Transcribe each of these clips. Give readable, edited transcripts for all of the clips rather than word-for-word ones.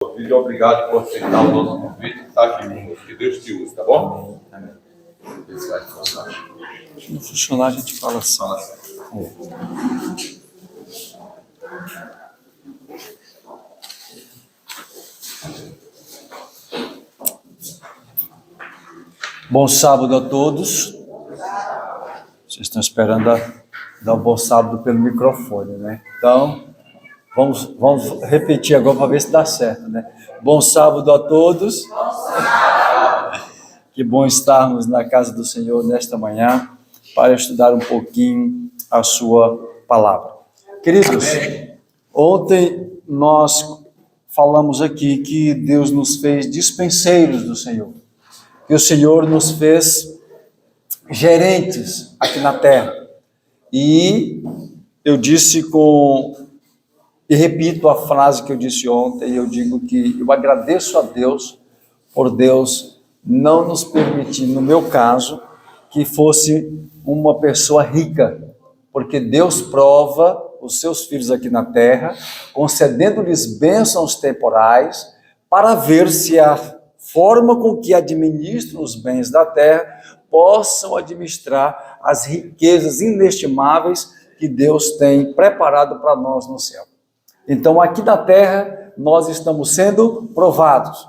Filho, obrigado por aceitar o nosso convite e estar aqui conosco. Que Deus te use, tá bom? Amém. Se não funcionar, a gente fala assim. Bom sábado a todos. Vocês estão esperando dar um bom sábado pelo microfone, né? Então, vamos repetir agora para ver se dá certo, né? Bom sábado a todos. Que bom estarmos na casa do Senhor nesta manhã para estudar um pouquinho a sua palavra. Queridos, ontem nós falamos aqui que Deus nos fez dispenseiros do Senhor, que o Senhor nos fez gerentes aqui na terra. E eu disse e repito a frase que eu disse ontem, eu digo que eu agradeço a Deus por Deus não nos permitir, no meu caso, que fosse uma pessoa rica, porque Deus prova os seus filhos aqui na terra, concedendo-lhes bênçãos temporais, para ver se a forma com que administram os bens da terra possam administrar as riquezas inestimáveis que Deus tem preparado para nós no céu. Então, aqui na terra, nós estamos sendo provados.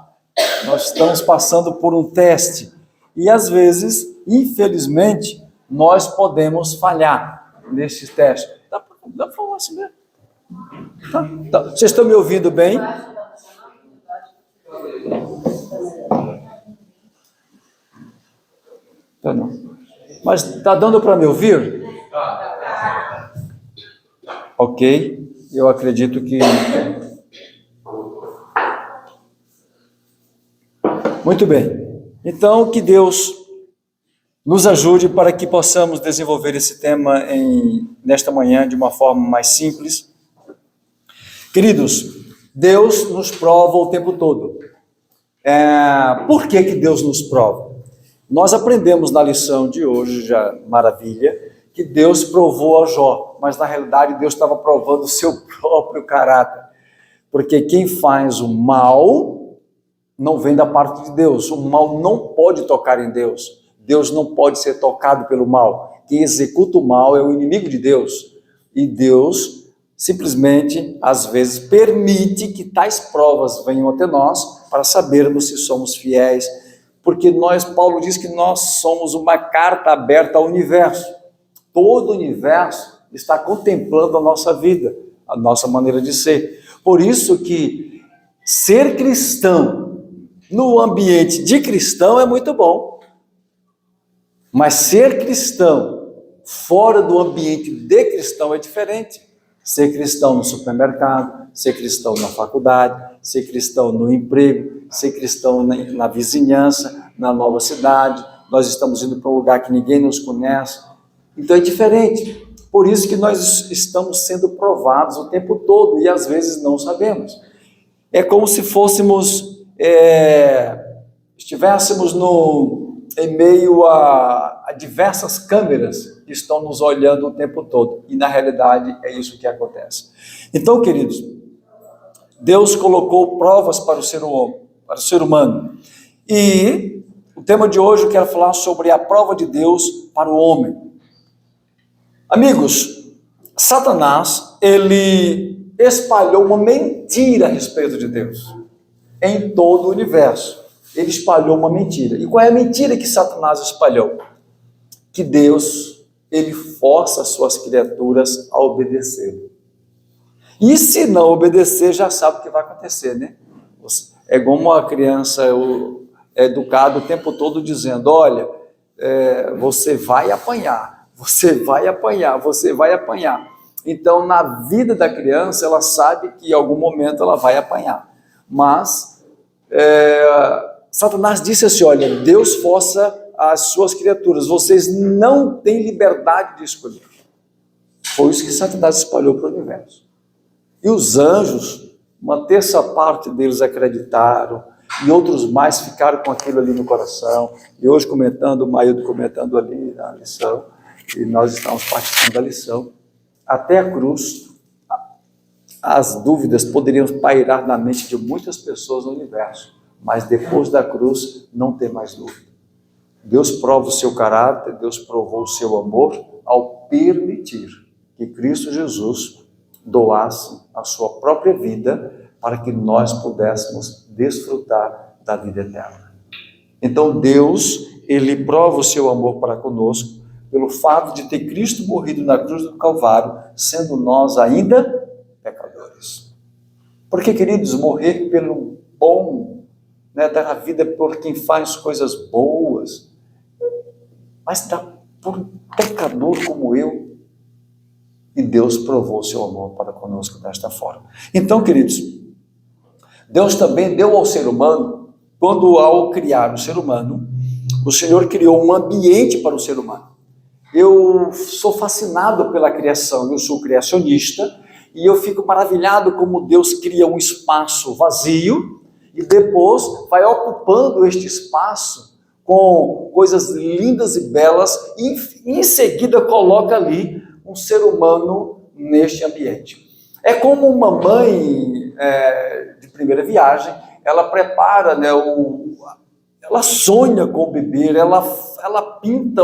Nós estamos passando por um teste e, às vezes, infelizmente, nós podemos falhar nesse teste. Dá para falar assim mesmo? Tá. Vocês estão me ouvindo bem? Tá não. Mas está dando para me ouvir? Ok, eu acredito que... Muito bem, então que Deus nos ajude para que possamos desenvolver esse tema nesta manhã de uma forma mais simples. Queridos, Deus nos prova o tempo todo. Por que Deus nos prova? Nós aprendemos na lição de hoje, já maravilha, que Deus provou a Jó, mas na realidade Deus estava provando o seu próprio caráter, porque quem faz o mal não vem da parte de Deus. O mal não pode tocar em Deus. Deus não pode ser tocado pelo mal. Quem executa o mal é o inimigo de Deus. E Deus simplesmente, às vezes, permite que tais provas venham até nós para sabermos se somos fiéis. Porque Paulo diz que nós somos uma carta aberta ao universo. Todo o universo está contemplando a nossa vida, a nossa maneira de ser. Por isso que ser cristão no ambiente de cristão é muito bom, mas ser cristão fora do ambiente de cristão é diferente. Ser cristão no supermercado, ser cristão na faculdade, ser cristão no emprego, ser cristão na vizinhança, na nova cidade. Nós estamos indo para um lugar que ninguém nos conhece, então é diferente. Por isso que nós estamos sendo provados o tempo todo e às vezes não sabemos. É como se estivéssemos em meio a diversas câmeras que estão nos olhando o tempo todo. E, na realidade, é isso que acontece. Então, queridos, Deus colocou provas para o ser humano. E o tema de hoje eu quero falar sobre a prova de Deus para o homem. Amigos, Satanás, ele espalhou uma mentira a respeito de Deus. Em todo o universo, ele espalhou uma mentira. E qual é a mentira que Satanás espalhou? Que Deus, ele força as suas criaturas a obedecer. E se não obedecer, já sabe o que vai acontecer, né? É como uma criança é educada o tempo todo dizendo, olha, você vai apanhar, você vai apanhar, você vai apanhar. Então, na vida da criança, ela sabe que em algum momento ela vai apanhar. Mas Satanás disse assim, olha, Deus força as suas criaturas, vocês não têm liberdade de escolher. Foi isso que Satanás espalhou para o universo. E os anjos, uma terça parte deles acreditaram, e outros mais ficaram com aquilo ali no coração. E hoje o Maildo comentando ali na lição, e nós estamos participando da lição, até a cruz, as dúvidas poderiam pairar na mente de muitas pessoas no universo, mas depois da cruz não tem mais dúvida. Deus prova o seu caráter, Deus provou o seu amor ao permitir que Cristo Jesus doasse a sua própria vida para que nós pudéssemos desfrutar da vida eterna. Então Deus, Ele prova o seu amor para conosco pelo fato de ter Cristo morrido na cruz do Calvário, sendo nós ainda pecadores. Porque, queridos, morrer pelo bom, dar a vida por quem faz coisas boas, mas dar por um pecador como eu. E Deus provou o seu amor para conosco desta forma. Então, queridos, Deus também deu ao ser humano, quando ao criar o ser humano, o Senhor criou um ambiente para o ser humano. Eu sou fascinado pela criação, eu sou criacionista, e eu fico maravilhado como Deus cria um espaço vazio, e depois vai ocupando este espaço com coisas lindas e belas, e em seguida coloca ali um ser humano neste ambiente. É como uma mãe de primeira viagem, ela prepara, ela sonha com o bebê, ela pinta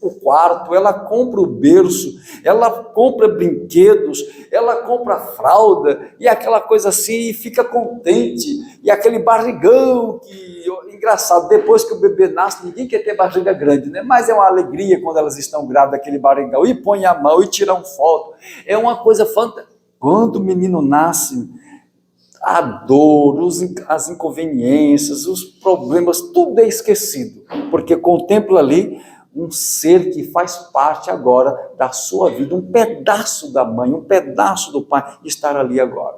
o quarto, ela compra o berço, ela compra brinquedos, ela compra fralda, e aquela coisa assim, e fica contente, e aquele barrigão engraçado, depois que o bebê nasce, ninguém quer ter barriga grande, mas é uma alegria quando elas estão grávidas, aquele barrigão, e põe a mão, e tiram foto, é uma coisa fantástica. Quando o menino nasce, a dor, as inconveniências, os problemas, tudo é esquecido, porque contempla ali um ser que faz parte agora da sua vida, um pedaço da mãe, um pedaço do pai, estar ali agora.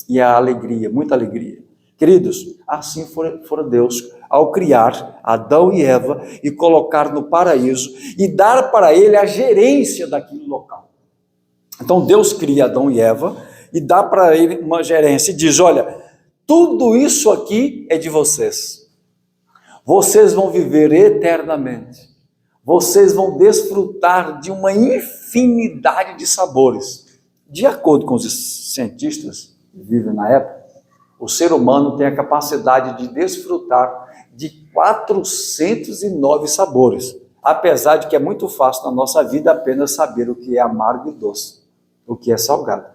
E a alegria, muita alegria. Queridos, assim fora Deus, ao criar Adão e Eva e colocar no paraíso e dar para ele a gerência daquele local. Então Deus cria Adão e Eva e dá para ele uma gerência e diz, olha, tudo isso aqui é de vocês. Vocês vão viver eternamente. Vocês vão desfrutar de uma infinidade de sabores. De acordo com os cientistas que vivem na época, o ser humano tem a capacidade de desfrutar de 409 sabores, apesar de que é muito fácil na nossa vida apenas saber o que é amargo e doce, o que é salgado.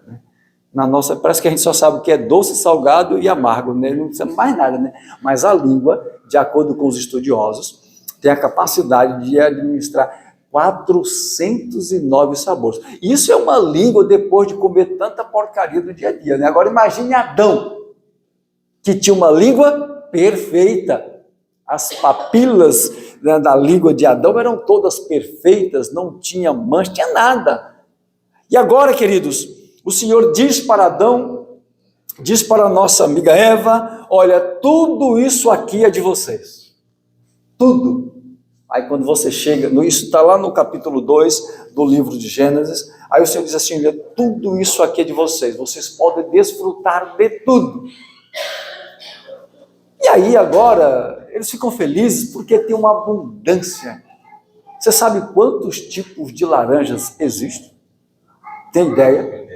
Parece que a gente só sabe o que é doce, salgado e amargo, não sabe mais nada, Mas a língua, de acordo com os estudiosos, tem a capacidade de administrar 409 sabores. Isso é uma língua depois de comer tanta porcaria do dia a dia. Agora imagine Adão, que tinha uma língua perfeita. As papilas da língua de Adão eram todas perfeitas, não tinha mancha, tinha nada. E agora, queridos, o Senhor diz para Adão, diz para a nossa amiga Eva, olha, tudo isso aqui é de vocês. Tudo. Aí quando você chega, isso está lá no capítulo 2 do livro de Gênesis, aí o Senhor diz assim, olha, tudo isso aqui é de vocês podem desfrutar de tudo. E aí agora, eles ficam felizes porque tem uma abundância. Você sabe quantos tipos de laranjas existem? Tem ideia?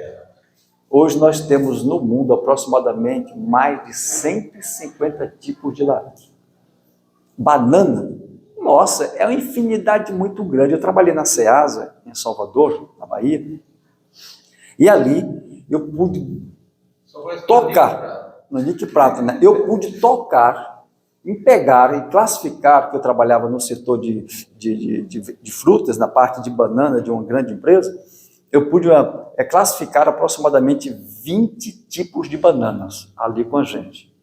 Hoje nós temos no mundo aproximadamente mais de 150 tipos de laranja. Banana, nossa, é uma infinidade muito grande. Eu trabalhei na Ceasa, em Salvador, na Bahia, e ali eu pude tocar, no Nick Prata, eu pude tocar, em pegar e classificar, porque eu trabalhava no setor de frutas, na parte de banana de uma grande empresa, eu pude classificar aproximadamente 20 tipos de bananas ali com a gente.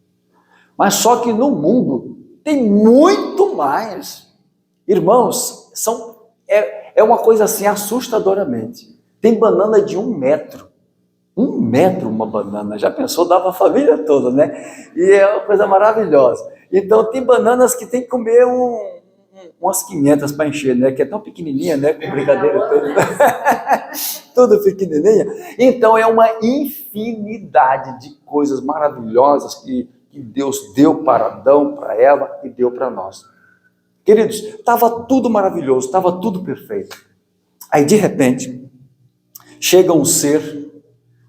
Mas só que no mundo tem muito mais. Irmãos, é uma coisa assim assustadoramente. Tem banana de 1 metro. 1 metro uma banana. Já pensou? Dava a família toda, E é uma coisa maravilhosa. Então tem bananas que tem que comer umas 500 para encher, que é tão pequenininha, com brincadeira toda. Tudo pequenininha. Então é uma infinidade de coisas maravilhosas que Deus deu para Adão, para Eva e deu para nós. Queridos, estava tudo maravilhoso, estava tudo perfeito. Aí de repente, chega um ser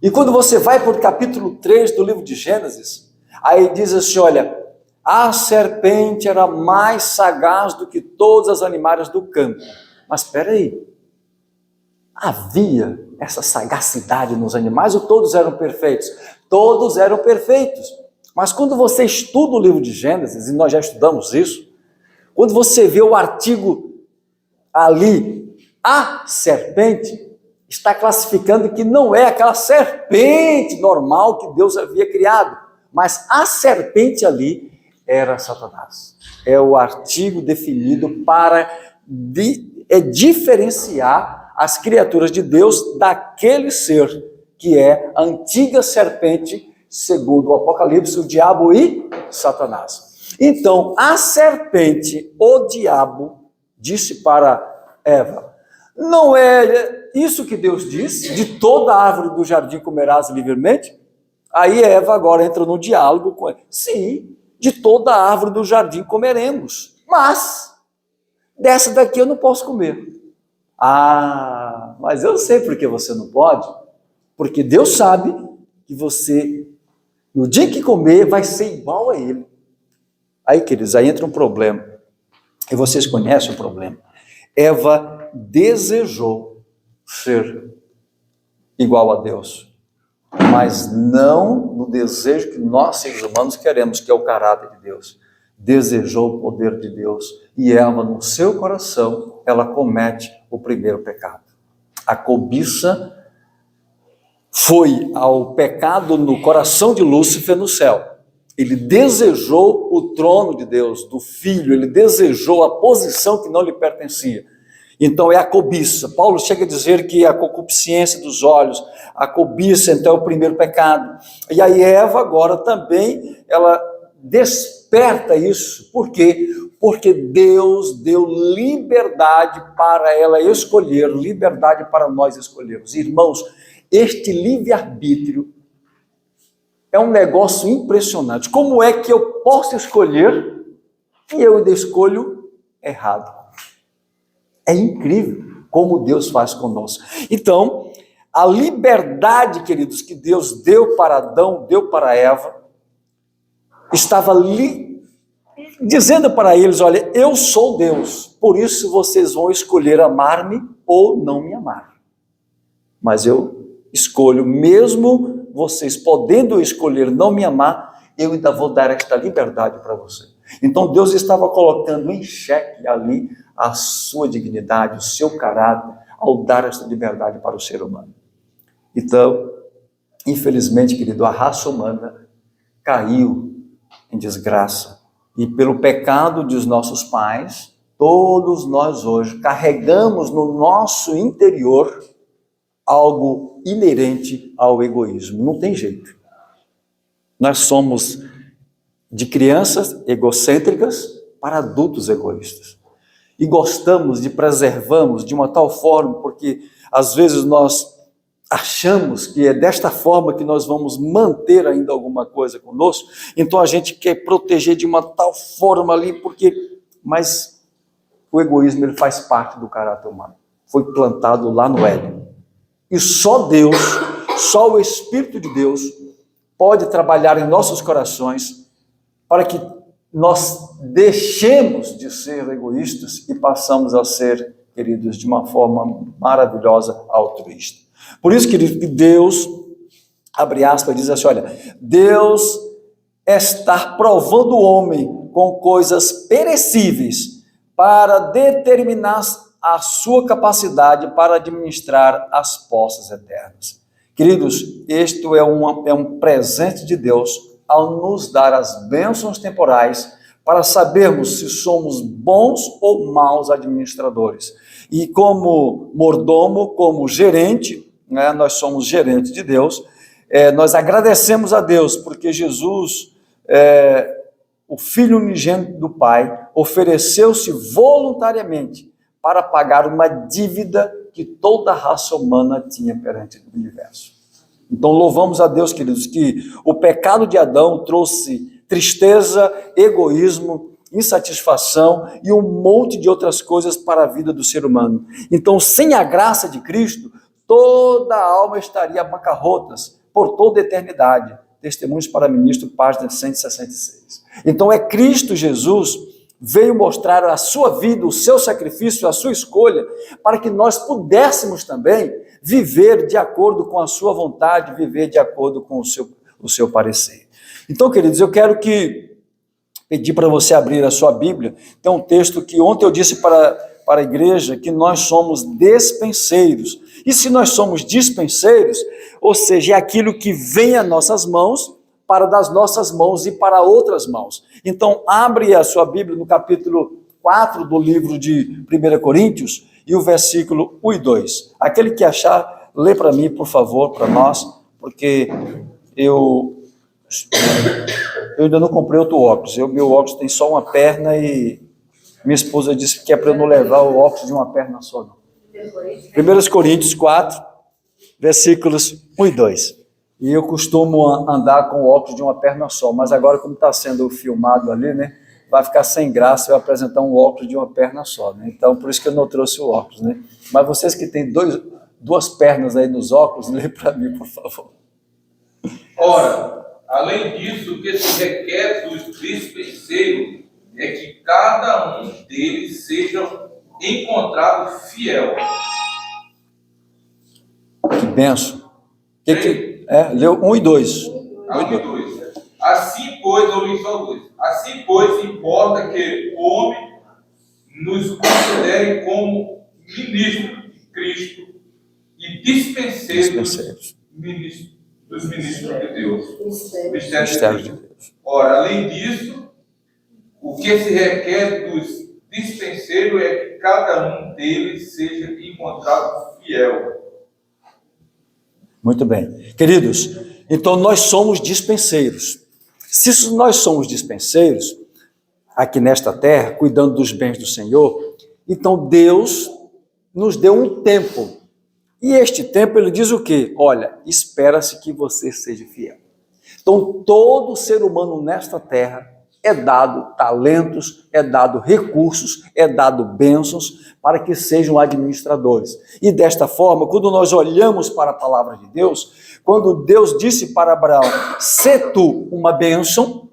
E quando você vai para o capítulo 3 do livro de Gênesis, aí diz assim, olha, a serpente era mais sagaz do que todos os animais do campo. Mas espera aí, havia essa sagacidade nos animais ou todos eram perfeitos? Todos eram perfeitos. Mas quando você estuda o livro de Gênesis, e nós já estudamos isso, quando você vê o artigo ali, a serpente, está classificando que não é aquela serpente normal que Deus havia criado, mas a serpente ali era Satanás. É o artigo definido para diferenciar as criaturas de Deus daquele ser que é a antiga serpente, segundo o Apocalipse, o diabo e Satanás. Então, a serpente, o diabo, disse para Eva, não é isso que Deus disse, de toda árvore do jardim comerás livremente? Aí Eva agora entra no diálogo com ele. Sim, de toda árvore do jardim comeremos, mas dessa daqui eu não posso comer. Ah, mas eu sei por que você não pode, porque Deus sabe que você, no dia que comer, vai ser igual a ele. Aí, queridos, aí entra um problema, e vocês conhecem o problema. Eva desejou ser igual a Deus, mas não no desejo que nós, seres humanos, queremos, que é o caráter de Deus. Desejou o poder de Deus, e Eva, no seu coração, ela comete o primeiro pecado. A cobiça foi ao pecado no coração de Lúcifer no céu. Ele desejou o trono de Deus, do Filho, ele desejou a posição que não lhe pertencia. Então é a cobiça. Paulo chega a dizer que a concupiscência dos olhos, a cobiça, então é o primeiro pecado. E aí Eva agora também, ela desperta isso. Por quê? Porque Deus deu liberdade para ela escolher, liberdade para nós escolhermos. Irmãos, este livre-arbítrio é um negócio impressionante. Como é que eu posso escolher e eu ainda escolho errado? É incrível como Deus faz conosco. Então, a liberdade, queridos, que Deus deu para Adão, deu para Eva, estava dizendo para eles, olha, eu sou Deus, por isso vocês vão escolher amar-me ou não me amar. Mas eu escolho, mesmo vocês podendo escolher não me amar, eu ainda vou dar esta liberdade para você. Então Deus estava colocando em xeque ali a sua dignidade, o seu caráter, ao dar esta liberdade para o ser humano. Então, infelizmente, querido, a raça humana caiu em desgraça. E pelo pecado dos nossos pais, todos nós hoje carregamos no nosso interior algo inerente ao egoísmo. Não tem jeito. Nós somos de crianças egocêntricas para adultos egoístas. E gostamos de preservamos de uma tal forma, porque às vezes nós achamos que é desta forma que nós vamos manter ainda alguma coisa conosco, então a gente quer proteger de uma tal forma ali, mas o egoísmo ele faz parte do caráter humano. Foi plantado lá no Éden. E só Deus, só o Espírito de Deus pode trabalhar em nossos corações para que nós deixemos de ser egoístas e passamos a ser, queridos, de uma forma maravilhosa, altruísta. Por isso, querido, que Deus, abre aspas, diz assim, olha, Deus está provando o homem com coisas perecíveis para determinar a sua capacidade para administrar as posses eternas. Queridos, este é um presente de Deus ao nos dar as bênçãos temporais para sabermos se somos bons ou maus administradores. E como mordomo, como gerente, né, nós somos gerentes de Deus, nós agradecemos a Deus porque Jesus, o Filho unigênito do Pai, ofereceu-se voluntariamente para pagar uma dívida que toda a raça humana tinha perante o universo. Então louvamos a Deus, queridos, que o pecado de Adão trouxe tristeza, egoísmo, insatisfação e um monte de outras coisas para a vida do ser humano. Então, sem a graça de Cristo, toda a alma estaria a bancarrotas por toda a eternidade. Testemunhos para ministro, página 166. Então é Cristo Jesus veio mostrar a sua vida, o seu sacrifício, a sua escolha, para que nós pudéssemos também viver de acordo com a sua vontade, viver de acordo com o seu parecer. Então, queridos, eu quero pedir para você abrir a sua Bíblia. Tem um texto que ontem eu disse para a igreja que nós somos despenseiros. E se nós somos dispenseiros, ou seja, é aquilo que vem às nossas mãos, para das nossas mãos e para outras mãos. Então, abre a sua Bíblia no capítulo 4 do livro de 1 Coríntios e o versículo 1 e 2. Aquele que achar, lê para mim, por favor, para nós, porque eu ainda não comprei outro óculos. Meu óculos tem só uma perna e minha esposa disse que é para eu não levar o óculos de uma perna só, não. 1 Coríntios 4, versículos 1 e 2. E eu costumo andar com o óculos de uma perna só, mas agora, como está sendo filmado ali, né, vai ficar sem graça eu apresentar um óculos de uma perna só, né? Então, por isso que eu não trouxe o óculos, né? Mas vocês que têm duas pernas aí nos óculos, lê para mim, por favor. Ora, além disso, o que se requer dos dispenseiros é que cada um deles seja encontrado fiel. Que benção. Leu 1 e 2. 1 e 2. Assim, pois, eu li só 2. Assim, pois, importa que o homem nos considere como ministro de Cristo e dispenseiros dos ministros de Deus. Mistérios de Deus. Ora, além disso, o que se requer dos dispenseiros é que cada um deles seja encontrado fiel. Muito bem. Queridos, então nós somos dispenseiros. Se nós somos dispenseiros, aqui nesta terra, cuidando dos bens do Senhor, então Deus nos deu um tempo. E este tempo ele diz o quê? Olha, espera-se que você seja fiel. Então todo ser humano nesta terra é dado talentos, é dado recursos, é dado bênçãos para que sejam administradores. E desta forma, quando nós olhamos para a palavra de Deus, quando Deus disse para Abraão, sê tu uma bênção,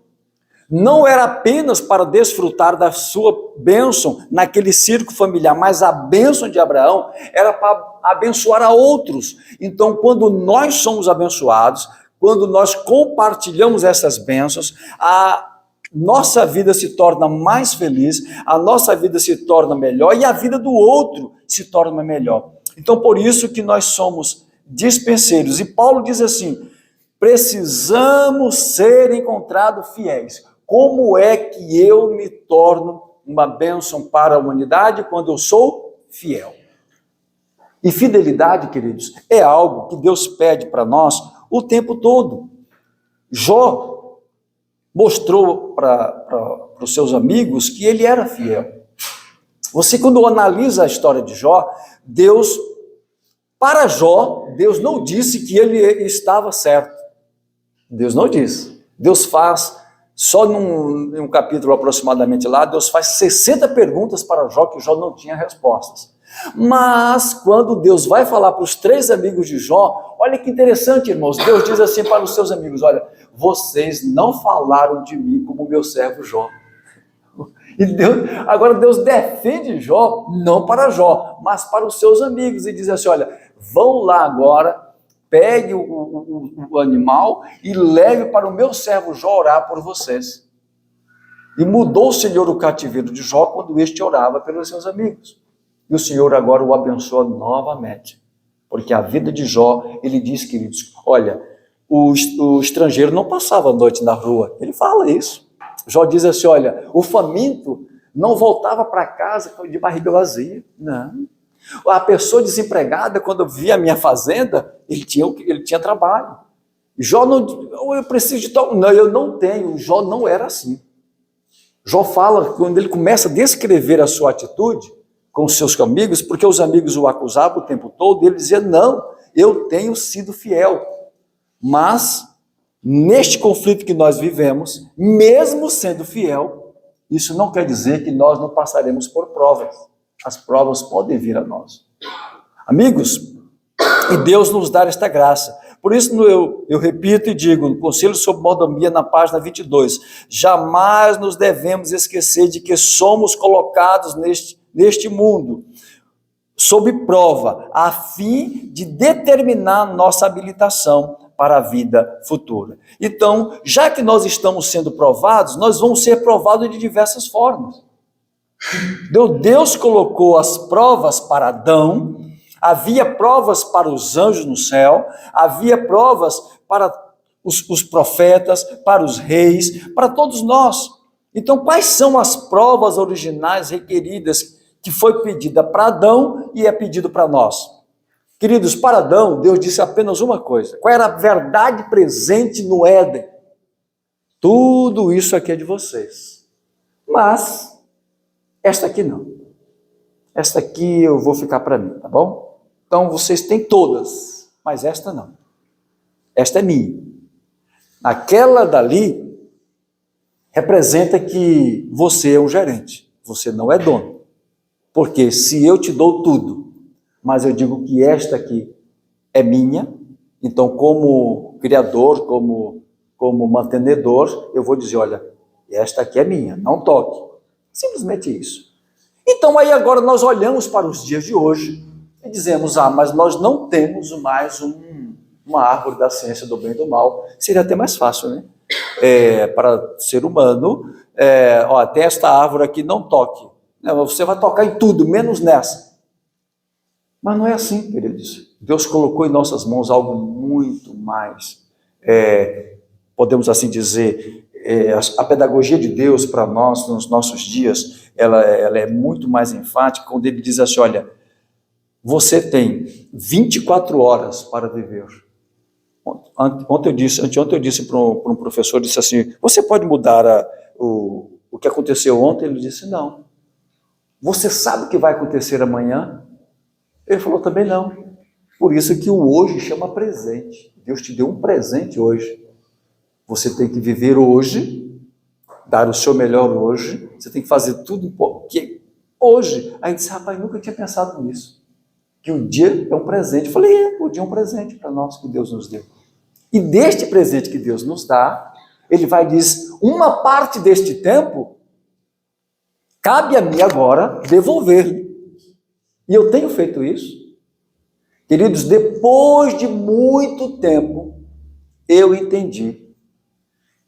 não era apenas para desfrutar da sua bênção naquele círculo familiar, mas a bênção de Abraão era para abençoar a outros. Então, quando nós somos abençoados, quando nós compartilhamos essas bênçãos, a nossa vida se torna mais feliz, a nossa vida se torna melhor e a vida do outro se torna melhor. Então, por isso que nós somos dispenseiros. E Paulo diz assim, precisamos ser encontrados fiéis. Como é que eu me torno uma bênção para a humanidade quando eu sou fiel? E fidelidade, queridos, é algo que Deus pede para nós o tempo todo. Jó mostrou para os seus amigos que ele era fiel. Você, quando analisa a história de Jó, para Jó, Deus não disse que ele estava certo. Deus não disse. Deus faz, só num capítulo aproximadamente lá, Deus faz 60 perguntas para Jó, que Jó não tinha respostas. Mas, quando Deus vai falar para os 3 amigos de Jó, olha que interessante, irmãos, Deus diz assim para os seus amigos, olha, vocês não falaram de mim como meu servo Jó. E agora Deus defende Jó, não para Jó, mas para os seus amigos, e diz assim, olha, vão lá agora, pegue o animal e leve para o meu servo Jó orar por vocês. E mudou o Senhor o cativeiro de Jó quando este orava pelos seus amigos. E o Senhor agora o abençoa novamente. Porque a vida de Jó, ele diz, queridos, olha, o estrangeiro não passava a noite na rua. Ele fala isso. Jó diz assim, olha, o faminto não voltava para casa de barriga vazia. Não. A pessoa desempregada, quando via a minha fazenda, ele tinha trabalho. Jó não, eu preciso de tal. Não, eu não tenho. Jó não era assim. Jó fala, quando ele começa a descrever a sua atitude com os seus amigos, porque os amigos o acusavam o tempo todo, ele dizia, não, eu tenho sido fiel. Mas, neste conflito que nós vivemos, mesmo sendo fiel, isso não quer dizer que nós não passaremos por provas. As provas podem vir a nós. Amigos, E Deus nos dá esta graça. Por isso eu repito e digo, no Conselho sobre Mordomia, na página 22, jamais nos devemos esquecer de que somos colocados neste mundo sob prova, a fim de determinar nossa habilitação para a vida futura. Então, já que nós estamos sendo provados, nós vamos ser provados de diversas formas. Deus colocou as provas para Adão, havia provas para os anjos no céu, havia provas para os profetas, para os reis, para todos nós. Então, quais são as provas originais requeridas que foi pedida para Adão e é pedido para nós? Queridos, para Adão, Deus disse apenas uma coisa. Qual era a verdade presente no Éden? Tudo isso aqui é de vocês. Mas, esta aqui não. Esta aqui eu vou ficar para mim, tá bom? Então, vocês têm todas, mas esta não. Esta é minha. Aquela dali representa que você é um gerente. Você não é dono. Porque se eu te dou tudo, mas eu digo que esta aqui é minha, então como criador, como mantenedor, eu vou dizer, olha, esta aqui é minha, não toque. Simplesmente isso. Então aí agora nós olhamos para os dias de hoje e dizemos, mas nós não temos mais uma árvore da ciência do bem e do mal. Seria até mais fácil, né? Para ser humano, tem esta árvore aqui, não toque. Você vai tocar em tudo, menos nessa. Mas não é assim, queridos. Deus colocou em nossas mãos algo muito mais, podemos assim dizer, a pedagogia de Deus para nós, nos nossos dias, ela é muito mais enfática, quando ele diz assim, olha, você tem 24 horas para viver. Anteontem eu disse para um professor, disse assim, você pode mudar o que aconteceu ontem? Ele disse, não. Você sabe o que vai acontecer amanhã? Ele falou, também não. Por isso que o hoje chama presente. Deus te deu um presente hoje. Você tem que viver hoje, dar o seu melhor hoje, você tem que fazer tudo porque hoje. Aí disse, rapaz, nunca tinha pensado nisso. Que o dia é um presente. Eu falei, o dia é um presente para nós que Deus nos deu. E deste presente que Deus nos dá, ele vai dizer, uma parte deste tempo, cabe a mim agora devolver-lhe. E eu tenho feito isso. Queridos, depois de muito tempo, eu entendi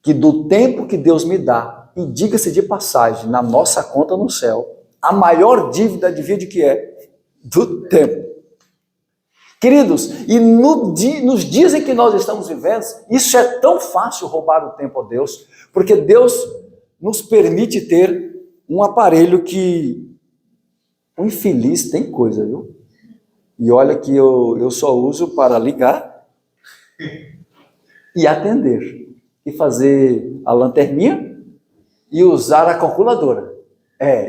que do tempo que Deus me dá, e diga-se de passagem, na nossa conta no céu, a maior dívida adivinha de que é? Do tempo. Queridos, e nos dias em que nós estamos vivendo, isso é tão fácil roubar o tempo a Deus, porque Deus nos permite ter um aparelho que o infeliz tem coisa, viu? E olha que eu só uso para ligar e atender. E fazer a lanterninha e usar a calculadora.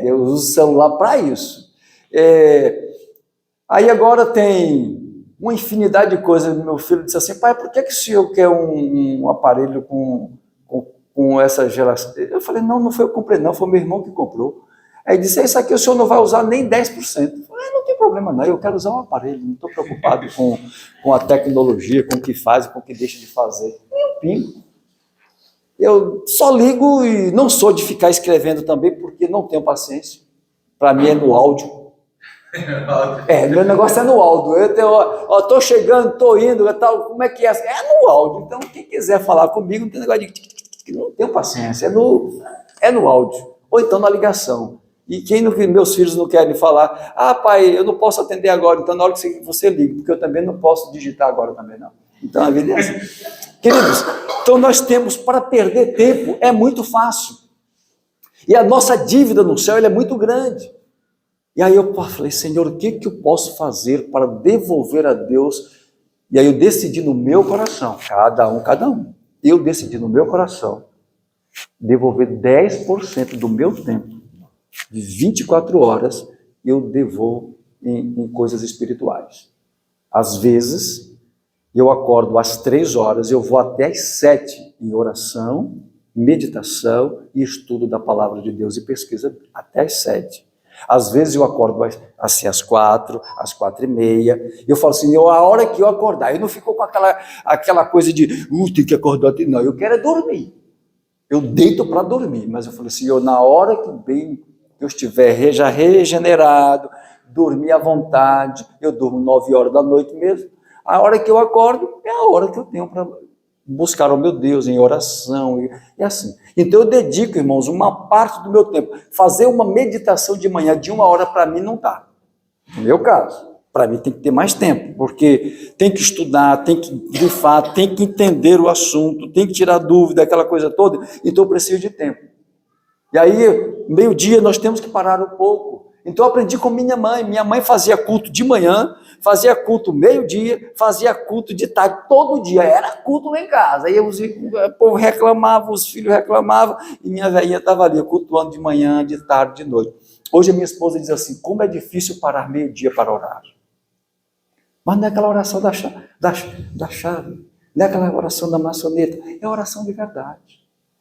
Eu uso o celular para isso. Aí agora tem uma infinidade de coisas. Meu filho disse assim, pai, por que o senhor quer um aparelho com essa geração? Eu falei, não foi eu que comprei não, foi meu irmão que comprou. Aí disse, isso aqui o senhor não vai usar nem 10%. Eu falei, não tem problema não, eu quero usar um aparelho, não estou preocupado com a tecnologia, com o que faz e com o que deixa de fazer. Nem um pingo. Eu só ligo e não sou de ficar escrevendo também, porque não tenho paciência. Para mim é no áudio. Meu negócio é no áudio. Eu estou chegando, estou indo, tal, como é que é? É no áudio. Então, quem quiser falar comigo, não tem negócio de... Não tenho paciência, é no áudio. Ou então na ligação. E meus filhos não querem falar, pai, eu não posso atender agora, então na hora que você liga, porque eu também não posso digitar agora também não. Então a vida é assim. Queridos, então nós temos, para perder tempo, é muito fácil. E a nossa dívida no céu, ela é muito grande. E aí eu falei, Senhor, o que eu posso fazer para devolver a Deus? E aí eu decidi no meu coração, cada um, eu decidi no meu coração, devolver 10% do meu tempo, de 24 horas, eu devolvo em coisas espirituais. Às vezes, eu acordo às 3 horas, eu vou até às 7 em oração, meditação e estudo da palavra de Deus e pesquisa até às 7. Às vezes eu acordo assim às 4, às 4h30, e eu falo assim, a hora que eu acordar, eu não fico com aquela coisa de, tem que acordar, não, eu quero é dormir. Eu deito para dormir, mas eu falei assim, na hora que bem eu estiver já regenerado, dormir à vontade, eu durmo 9 horas da noite mesmo, a hora que eu acordo é a hora que eu tenho para buscar o meu Deus em oração, e assim. Então eu dedico, irmãos, uma parte do meu tempo. Fazer uma meditação de manhã de 1 hora para mim não dá. No meu caso, para mim tem que ter mais tempo, porque tem que estudar, tem que grifar, tem que entender o assunto, tem que tirar dúvida, aquela coisa toda, então eu preciso de tempo. E aí, meio-dia, nós temos que parar um pouco. Então eu aprendi com minha mãe fazia culto de manhã, fazia culto meio-dia, fazia culto de tarde, todo dia, era culto lá em casa. Aí o povo reclamava, os filhos reclamavam, e minha velhinha estava ali, cultuando de manhã, de tarde, de noite. Hoje a minha esposa diz assim, como é difícil parar meio-dia para orar. Mas não é aquela oração da chave, não é aquela oração da maçaneta, é oração de verdade.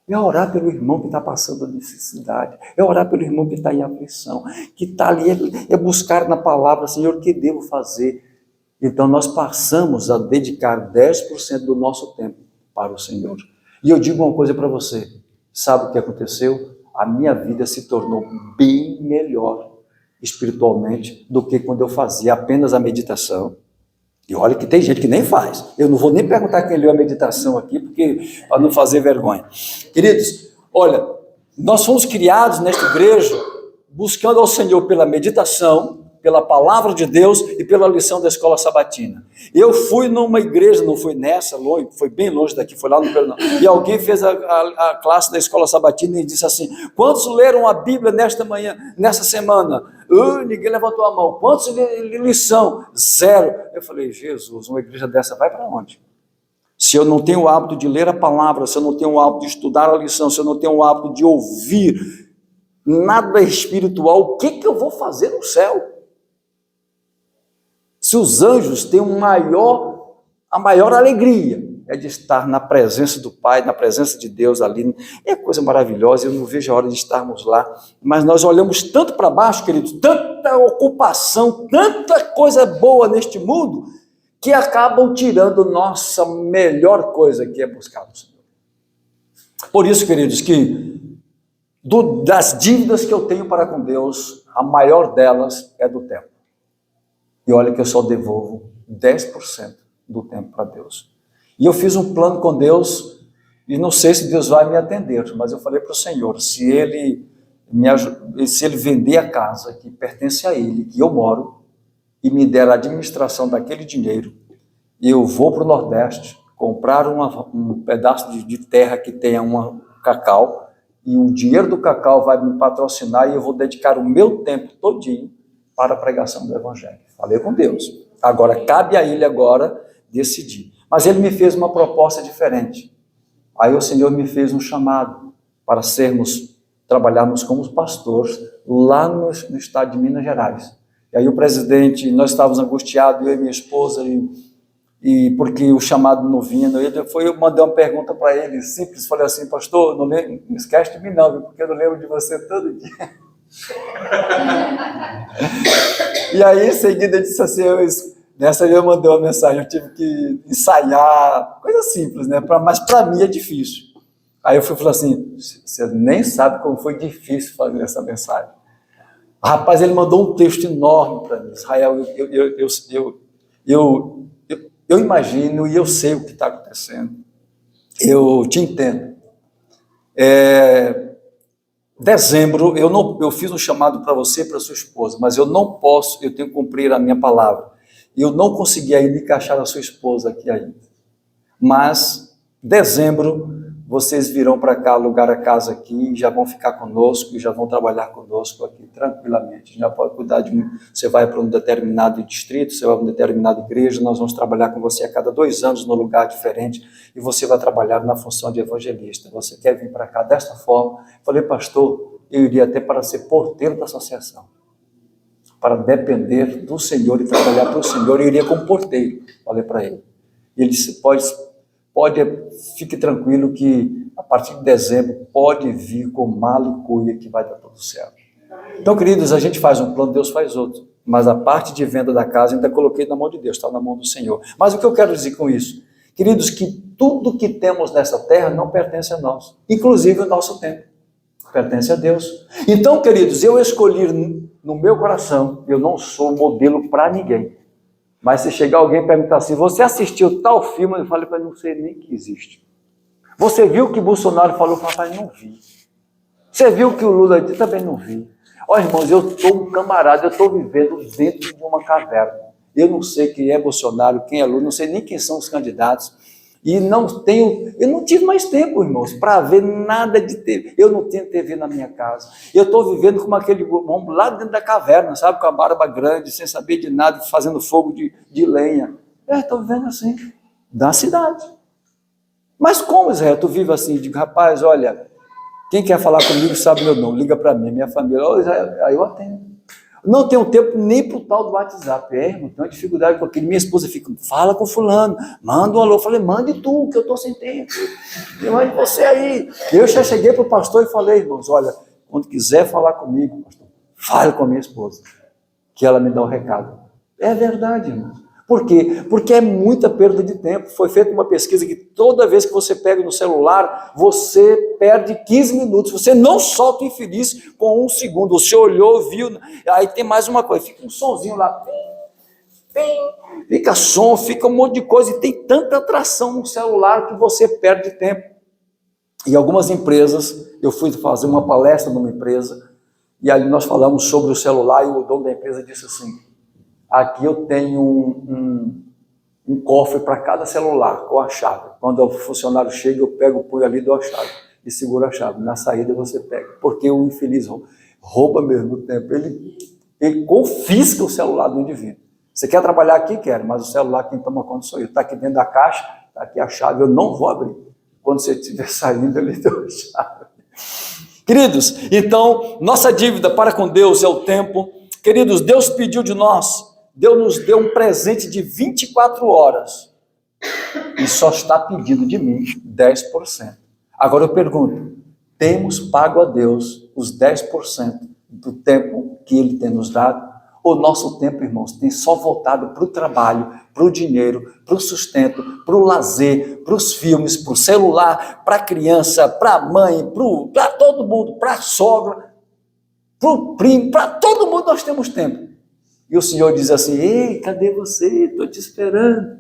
É orar pelo irmão que está passando a necessidade, é orar pelo irmão que está em aflição, que está ali, é buscar na palavra, Senhor, o que devo fazer? Então nós passamos a dedicar 10% do nosso tempo para o Senhor. E eu digo uma coisa para você, sabe o que aconteceu? A minha vida se tornou bem melhor espiritualmente do que quando eu fazia apenas a meditação. E olha que tem gente que nem faz. Eu não vou nem perguntar quem leu a meditação aqui, porque para não fazer vergonha. Queridos, olha, nós fomos criados nesta igreja buscando ao Senhor pela meditação, pela palavra de Deus e pela lição da escola sabatina. Eu fui numa igreja, não foi nessa, longe, foi bem longe daqui, foi lá no Pernambuco, e alguém fez a classe da escola sabatina e disse assim, quantos leram a Bíblia nesta semana? Ninguém levantou a mão. Quantos lição? 0. Eu falei, Jesus, uma igreja dessa vai para onde? Se eu não tenho o hábito de ler a palavra, se eu não tenho o hábito de estudar a lição, se eu não tenho o hábito de ouvir nada espiritual, o que eu vou fazer no céu? Se os anjos têm a maior alegria é de estar na presença do Pai, na presença de Deus ali, é coisa maravilhosa, eu não vejo a hora de estarmos lá, mas nós olhamos tanto para baixo, queridos, tanta ocupação, tanta coisa boa neste mundo, que acabam tirando nossa melhor coisa, que é buscar o Senhor. Por isso, queridos, que das dívidas que eu tenho para com Deus, a maior delas é do tempo. E olha que eu só devolvo 10% do tempo para Deus. E eu fiz um plano com Deus, e não sei se Deus vai me atender, mas eu falei para o Senhor, se ele vender a casa que pertence a ele, que eu moro, e me der a administração daquele dinheiro, eu vou para o Nordeste, comprar um pedaço de terra que tenha um cacau, e o dinheiro do cacau vai me patrocinar, e eu vou dedicar o meu tempo todinho para a pregação do Evangelho. Falei com Deus. Agora, cabe a ele agora decidir. Mas ele me fez uma proposta diferente. Aí o Senhor me fez um chamado para trabalharmos como pastores lá no estado de Minas Gerais. E aí o presidente, nós estávamos angustiados, eu e minha esposa, e porque o chamado não vinha, eu mandei uma pergunta para ele, simples, falei assim, pastor, não esquece de mim não, porque eu não lembro de você todo dia. E aí em seguida ele disse assim, nessa eu mandei uma mensagem, eu tive que ensaiar, coisa simples, né? Mas para mim é difícil. Aí eu falei assim, você nem sabe como foi difícil fazer essa mensagem. Rapaz, ele mandou um texto enorme para mim. Israel, eu imagino e eu sei o que está acontecendo. Eu te entendo. Dezembro, eu fiz um chamado para você e para sua esposa, mas eu não posso, eu tenho que cumprir a minha palavra. Eu não consegui ainda encaixar a sua esposa aqui ainda. Mas, dezembro, vocês virão para cá, alugar a casa aqui, já vão ficar conosco, e já vão trabalhar conosco aqui tranquilamente. Já pode cuidar de mim. Você vai para um determinado distrito, você vai para uma determinada igreja, nós vamos trabalhar com você a cada 2 anos num lugar diferente, e você vai trabalhar na função de evangelista. Você quer vir para cá desta forma? Falei, pastor, eu iria até para ser porteiro da associação, para depender do Senhor e trabalhar para o Senhor, eu iria como porteiro. Falei para ele. E ele disse, fique tranquilo que a partir de dezembro pode vir com mala e cuia que vai dar tudo certo. Então, queridos, a gente faz um plano, Deus faz outro. Mas a parte de venda da casa ainda coloquei na mão de Deus, está na mão do Senhor. Mas o que eu quero dizer com isso? Queridos, que tudo que temos nessa terra não pertence a nós. Inclusive o nosso tempo. Pertence a Deus. Então, queridos, eu escolhi no meu coração, eu não sou modelo para ninguém. Mas se chegar alguém e perguntar assim, você assistiu tal filme? Eu falo, não sei nem que existe. Você viu o que Bolsonaro falou? Eu falo, não vi. Você viu o que o Lula disse? Também não vi. Olha, irmãos, eu estou um camarada, eu estou vivendo dentro de uma caverna. Eu não sei quem é Bolsonaro, quem é Lula, não sei nem quem são os candidatos. E eu não tive mais tempo, irmãos, para ver nada de TV. Eu não tenho TV na minha casa. Eu estou vivendo como aquele homem lá dentro da caverna, sabe? Com a barba grande, sem saber de nada, fazendo fogo de lenha. Estou vivendo assim, da cidade. Mas como, Israel, tu vive assim? Digo, rapaz, olha, quem quer falar comigo sabe meu nome, liga para mim, minha família. Aí eu atendo. Não tenho tempo nem para o tal do WhatsApp. Irmão, tenho uma dificuldade com aquele. Minha esposa fica, fala com fulano, manda um alô. Eu falei, mande tu, que eu estou sem tempo. Mande você aí. Eu já cheguei para o pastor e falei, irmãos, olha, quando quiser falar comigo, pastor, fale com a minha esposa, que ela me dá o recado. É verdade, irmãos. Por quê? Porque é muita perda de tempo. Foi feita uma pesquisa que toda vez que você pega no celular, você perde 15 minutos. Você não solta o infeliz com 1 segundo. Você olhou, viu, aí tem mais uma coisa, fica um sonzinho lá, fica som, fica um monte de coisa, e tem tanta atração no celular que você perde tempo. E algumas empresas, eu fui fazer uma palestra numa empresa, e ali nós falamos sobre o celular, e o dono da empresa disse assim, aqui eu tenho um cofre para cada celular com a chave. Quando o funcionário chega, eu pego, põe ali, dou a chave e seguro a chave. Na saída você pega. Porque o infeliz rouba mesmo o tempo. Ele confisca o celular do indivíduo. Você quer trabalhar aqui? Quero, mas o celular quem toma conta sou eu. Está aqui dentro da caixa, está aqui a chave, eu não vou abrir. Quando você estiver saindo, ele deu a chave. Queridos, então, nossa dívida para com Deus é o tempo. Queridos, Deus pediu de nós, Deus nos deu um presente de 24 horas e só está pedindo de mim 10%. Agora eu pergunto, temos pago a Deus os 10% do tempo que Ele tem nos dado? O nosso tempo, irmãos, tem só voltado para o trabalho, para o dinheiro, para o sustento, para o lazer, para os filmes, para o celular, para a criança, para a mãe, para todo mundo, para a sogra, para o primo, para todo mundo nós temos tempo. E o Senhor diz assim, ei, cadê você? Estou te esperando.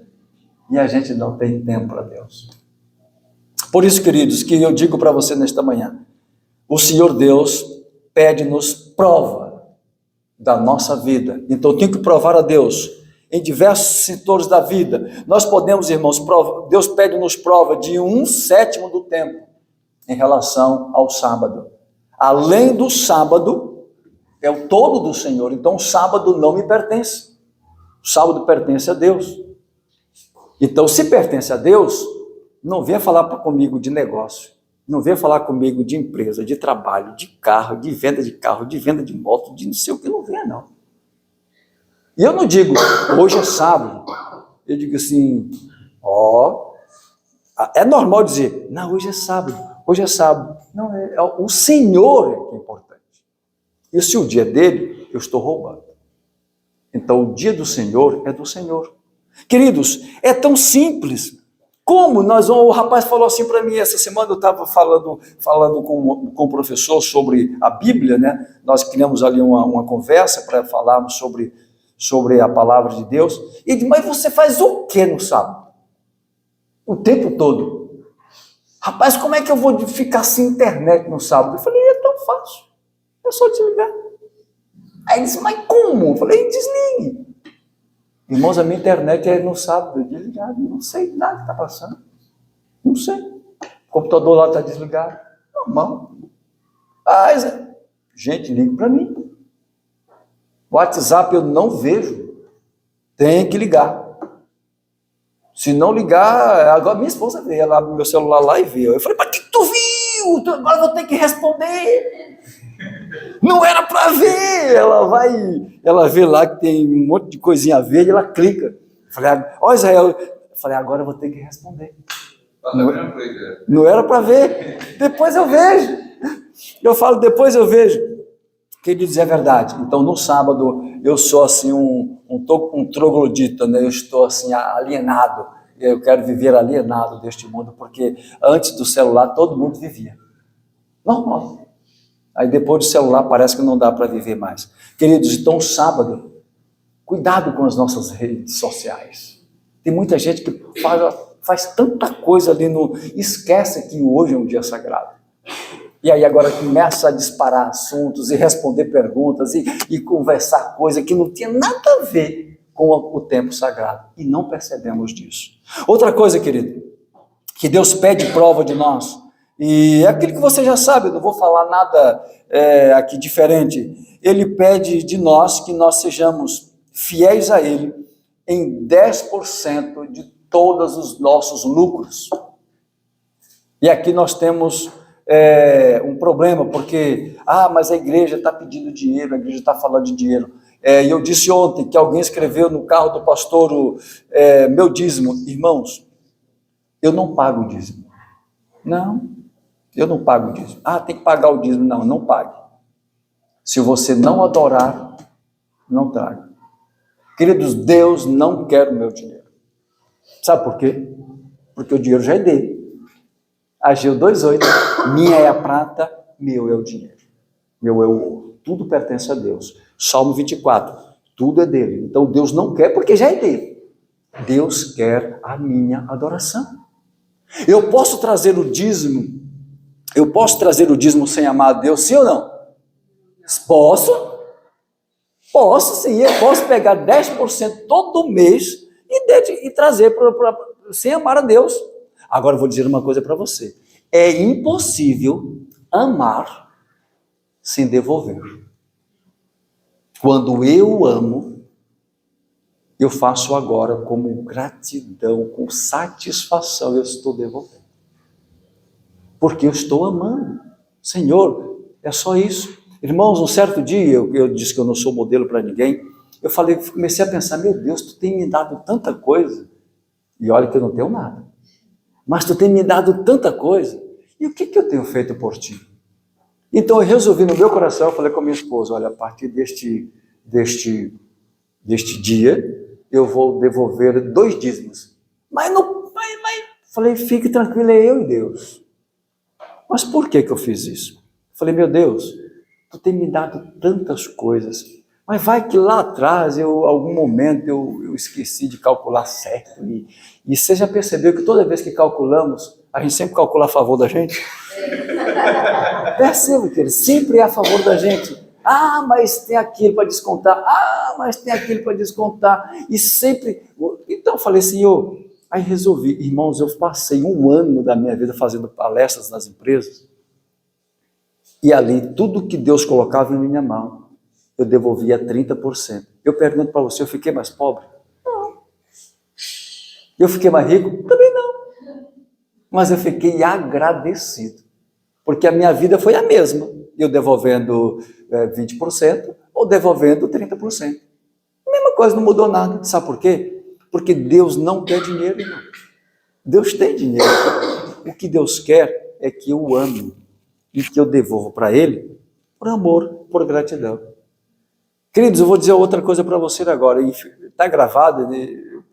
E a gente não tem tempo para Deus. Por isso, queridos, que eu digo para você nesta manhã, o Senhor Deus pede-nos prova da nossa vida. Então, eu tenho que provar a Deus em diversos setores da vida. Nós podemos, irmãos, Deus pede-nos prova de 1/7 do tempo em relação ao sábado. Além do sábado, é o todo do Senhor, então o sábado não me pertence. O sábado pertence a Deus. Então, se pertence a Deus, não venha falar comigo de negócio, não venha falar comigo de empresa, de trabalho, de carro, de venda de moto, de não sei o que, não venha não. E eu não digo, hoje é sábado, eu digo assim, é normal dizer, não, hoje é sábado. Não, o Senhor é que é importante. E se o dia é dele, eu estou roubando. Então, o dia do Senhor é do Senhor. Queridos, é tão simples. Como o rapaz falou assim para mim, essa semana eu estava falando com o professor sobre a Bíblia, né? Nós criamos ali uma conversa para falarmos sobre a palavra de Deus. E ele disse, mas você faz o que no sábado? O tempo todo. Rapaz, como é que eu vou ficar sem internet no sábado? Eu falei, é tão fácil. É só desligar. Aí ele disse, mas como? Eu falei, desligue. Irmãos, a minha internet é no sábado, desligado. Não sei nada que está passando. Não sei. O computador lá está desligado. Normal. Gente, liga para mim. O WhatsApp eu não vejo. Tem que ligar. Se não ligar, agora minha esposa vê. Ela abre meu celular lá e vê. Eu falei, mas que tu viu? Agora eu vou ter que responder. Não era para ver. Ela vê lá que tem um monte de coisinha verde, ela clica. Falei, Israel, agora eu vou ter que responder. Não era para ver. Depois eu vejo. Eu falo, depois eu vejo. Queridos, é verdade. Então, no sábado, eu sou assim um troglodita, né? Eu estou assim alienado. Eu quero viver alienado deste mundo, porque antes do celular todo mundo vivia. Normal. Aí depois do celular parece que não dá para viver mais. Queridos, então sábado, cuidado com as nossas redes sociais. Tem muita gente que faz tanta coisa ali esquece que hoje é um dia sagrado. E aí agora começa a disparar assuntos e responder perguntas e conversar coisa que não tinha nada a ver com o tempo sagrado. E não percebemos disso. Outra coisa, querido, que Deus pede prova de nós, e é aquilo que você já sabe, eu não vou falar nada aqui diferente. Ele pede de nós que nós sejamos fiéis a Ele em 10% de todos os nossos lucros. E aqui nós temos um problema, porque, mas a igreja está pedindo dinheiro, a igreja está falando de dinheiro. E eu disse ontem que alguém escreveu no carro do pastor meu dízimo. Irmãos, eu não pago o dízimo. Não, eu não pago o dízimo. Tem que pagar o dízimo. Não, não pague. Se você não adorar, não traga. Queridos, Deus não quer o meu dinheiro. Sabe por quê? Porque o dinheiro já é dele. Ageu 2:8, minha é a prata, meu é o dinheiro. Meu é o ouro. Tudo pertence a Deus. Salmo 24, tudo é dele. Então Deus não quer porque já é dele. Deus quer a minha adoração. Eu posso trazer o dízimo sem amar a Deus, sim ou não? Posso sim, eu posso pegar 10% todo mês e trazer sem amar a Deus. Agora eu vou dizer uma coisa para você, é impossível amar sem devolver. Quando eu amo, eu faço agora como gratidão, com satisfação, eu estou devolvendo. Porque eu estou amando. Senhor, é só isso. Irmãos, um certo dia, eu disse que eu não sou modelo para ninguém, comecei a pensar, meu Deus, tu tem me dado tanta coisa, e olha que eu não tenho nada, mas tu tem me dado tanta coisa, e o que eu tenho feito por ti? Então eu resolvi no meu coração, eu falei com a minha esposa, olha, a partir deste dia, eu vou devolver 2 dízimos. Mas falei, fique tranquilo, é eu e Deus. Mas por que eu fiz isso? Falei, meu Deus, tu tem me dado tantas coisas, mas vai que lá atrás, algum momento, eu esqueci de calcular certo, e você já percebeu que toda vez que calculamos, a gente sempre calcula a favor da gente? Perceba que ele sempre é a favor da gente. Mas tem aquilo para descontar, mas tem aquilo para descontar, e sempre... Então eu falei, Senhor, aí resolvi, irmãos, eu passei 1 ano da minha vida fazendo palestras nas empresas, e ali, tudo que Deus colocava em minha mão, eu devolvia 30%. Eu pergunto para você, eu fiquei mais pobre? Não. Eu fiquei mais rico? Também não. Mas eu fiquei agradecido, porque a minha vida foi a mesma, eu devolvendo 20% ou devolvendo 30%. A mesma coisa, não mudou nada. Sabe por quê? Porque Deus não quer dinheiro, irmão. Deus tem dinheiro. O que Deus quer é que eu ame e que eu devolvo para Ele por amor, por gratidão. Queridos, eu vou dizer outra coisa para você agora. Está gravado,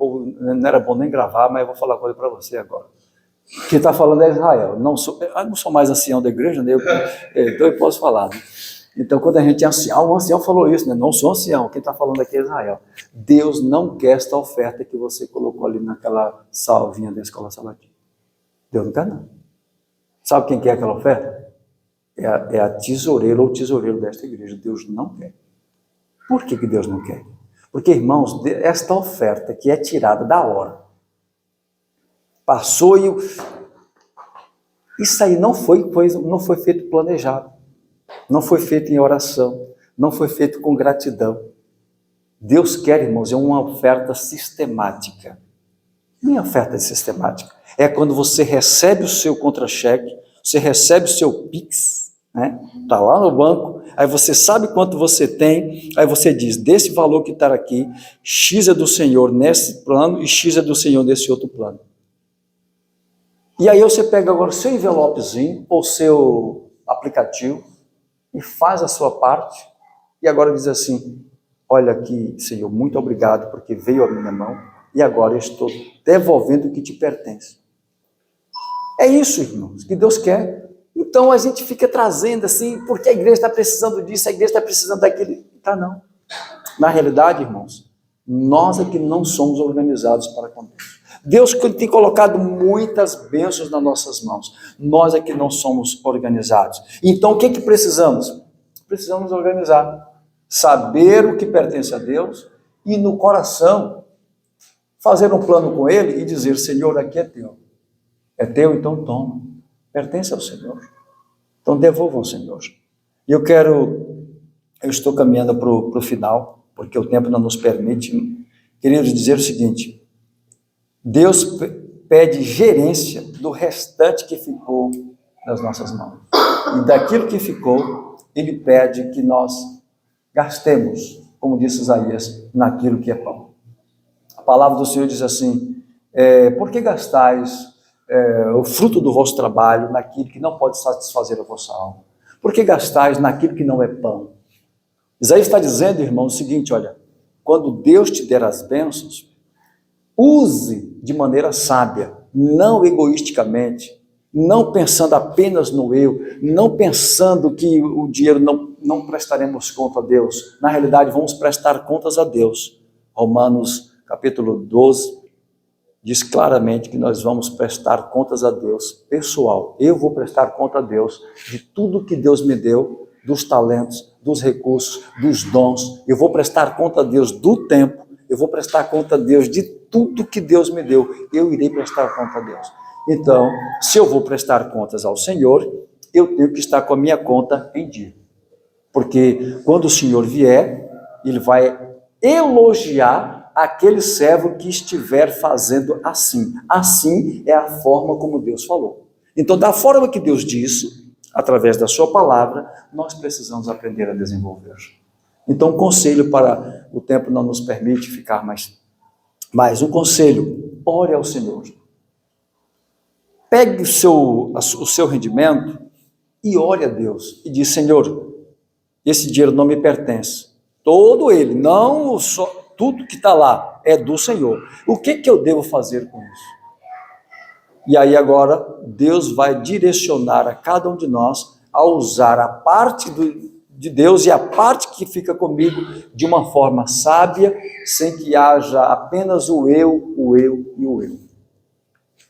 não era bom nem gravar, mas eu vou falar uma coisa para você agora. Quem está falando é Israel. Eu não sou mais ancião da igreja, né? Então eu posso falar. Né? Então, quando a gente é ancião, o ancião falou isso, né? Não sou ancião, quem está falando aqui é Israel. Deus não quer esta oferta que você colocou ali naquela salvinha da escola sabatina. Deus não quer, não. Sabe quem quer aquela oferta? É a tesoureira ou tesoureiro desta igreja. Deus não quer. Por que Deus não quer? Porque, irmãos, esta oferta que é tirada da hora, passou e isso aí não foi feito planejado, não foi feito em oração, não foi feito com gratidão. Deus quer, irmãos, é uma oferta sistemática. Minha oferta é sistemática. É quando você recebe o seu contra-cheque, você recebe o seu Pix, né? Está lá no banco, aí você sabe quanto você tem, aí você diz, desse valor que está aqui, X é do Senhor nesse plano e X é do Senhor nesse outro plano. E aí você pega agora o seu envelopezinho ou seu aplicativo e faz a sua parte e agora diz assim: olha aqui, Senhor, muito obrigado porque veio à minha mão e agora eu estou devolvendo o que te pertence. É isso, irmãos, que Deus quer. Então a gente fica trazendo assim, porque a igreja está precisando disso, a igreja está precisando daquilo. Tá, não. Na realidade, irmãos, nós é que não somos organizados para com Deus. Deus tem colocado muitas bênçãos nas nossas mãos. Nós é que não somos organizados. Então, o que precisamos? Precisamos organizar. Saber o que pertence a Deus e no coração fazer um plano com Ele e dizer: Senhor, aqui é teu. É teu, então toma. Pertence ao Senhor. Então devolva ao Senhor. E eu estou caminhando para o final, porque o tempo não nos permite. Queria dizer o seguinte: Deus pede gerência do restante que ficou nas nossas mãos. E daquilo que ficou, Ele pede que nós gastemos, como disse Isaías, naquilo que é pão. A palavra do Senhor diz assim: por que gastais o fruto do vosso trabalho naquilo que não pode satisfazer a vossa alma? Por que gastais naquilo que não é pão? Isaías está dizendo, irmão, o seguinte: olha, quando Deus te der as bênçãos, use de maneira sábia, não egoisticamente, não pensando apenas no eu, não pensando que o dinheiro não prestaremos conta a Deus. Na realidade, vamos prestar contas a Deus. Romanos capítulo 12 diz claramente que nós vamos prestar contas a Deus, pessoal. Eu vou prestar conta a Deus de tudo que Deus me deu, dos talentos, dos recursos, dos dons. Eu vou prestar conta a Deus do tempo. Eu vou prestar conta a Deus de tudo que Deus me deu. Eu irei prestar conta a Deus. Então, se eu vou prestar contas ao Senhor, eu tenho que estar com a minha conta em dia. Porque quando o Senhor vier, Ele vai elogiar aquele servo que estiver fazendo assim. Assim é a forma como Deus falou. Então, da forma que Deus disse, através da sua palavra, nós precisamos aprender a desenvolver. Então, um conselho para o tempo não nos permite ficar mais um conselho: ore ao Senhor. Pegue o seu rendimento e ore a Deus. E diz: Senhor, esse dinheiro não me pertence. Todo ele, não só tudo que está lá, é do Senhor. O que eu devo fazer com isso? E aí agora, Deus vai direcionar a cada um de nós a usar a parte de Deus e a parte que fica comigo de uma forma sábia, sem que haja apenas o eu e o eu.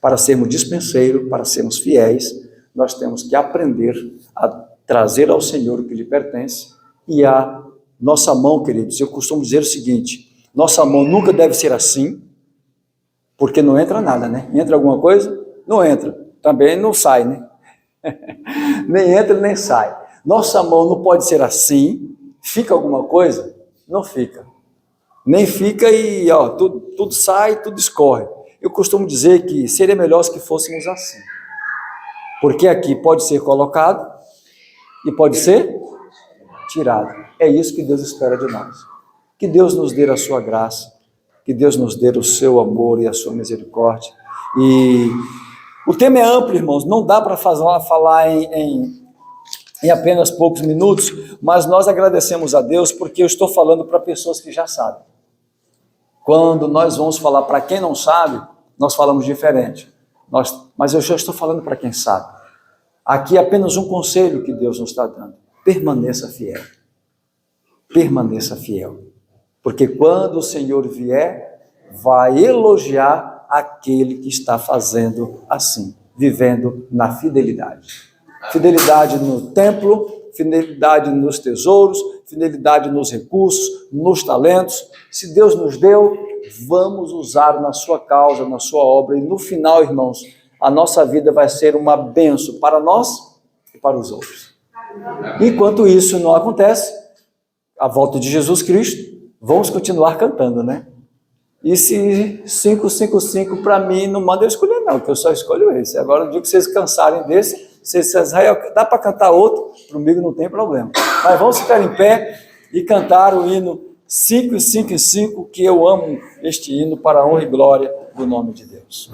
Para sermos dispenseiros, para sermos fiéis, nós temos que aprender a trazer ao Senhor o que lhe pertence. E a nossa mão, queridos, eu costumo dizer o seguinte: nossa mão nunca deve ser assim, porque não entra nada, né? Entra alguma coisa? Não entra. Também não sai, né? Nem entra, nem sai. Nossa mão não pode ser assim. Fica alguma coisa? Não fica. Nem fica e tudo sai, tudo escorre. Eu costumo dizer que seria melhor que fôssemos assim. Porque aqui pode ser colocado e pode ser tirado. É isso que Deus espera de nós. Que Deus nos dê a sua graça, que Deus nos dê o seu amor e a sua misericórdia. E o tema é amplo, irmãos, não dá para falar em apenas poucos minutos, mas nós agradecemos a Deus porque eu estou falando para pessoas que já sabem. Quando nós vamos falar para quem não sabe, nós falamos diferente. Mas eu já estou falando para quem sabe. Aqui é apenas um conselho que Deus nos está dando: permaneça fiel. Permaneça fiel. Porque quando o Senhor vier, vai elogiar aquele que está fazendo assim, vivendo na fidelidade. Fidelidade no templo, fidelidade nos tesouros, fidelidade nos recursos, nos talentos. Se Deus nos deu, vamos usar na sua causa, na sua obra. E no final, irmãos, a nossa vida vai ser uma bênção para nós e para os outros. Enquanto isso não acontece, a volta de Jesus Cristo, vamos continuar cantando, né? E se 555 para mim não manda eu escolher não, que eu só escolho esse. Agora, no dia que vocês cansarem desse, vocês dá para cantar outro, comigo não tem problema. Mas vamos ficar em pé e cantar o hino 555, que eu amo este hino para a honra e glória do nome de Deus.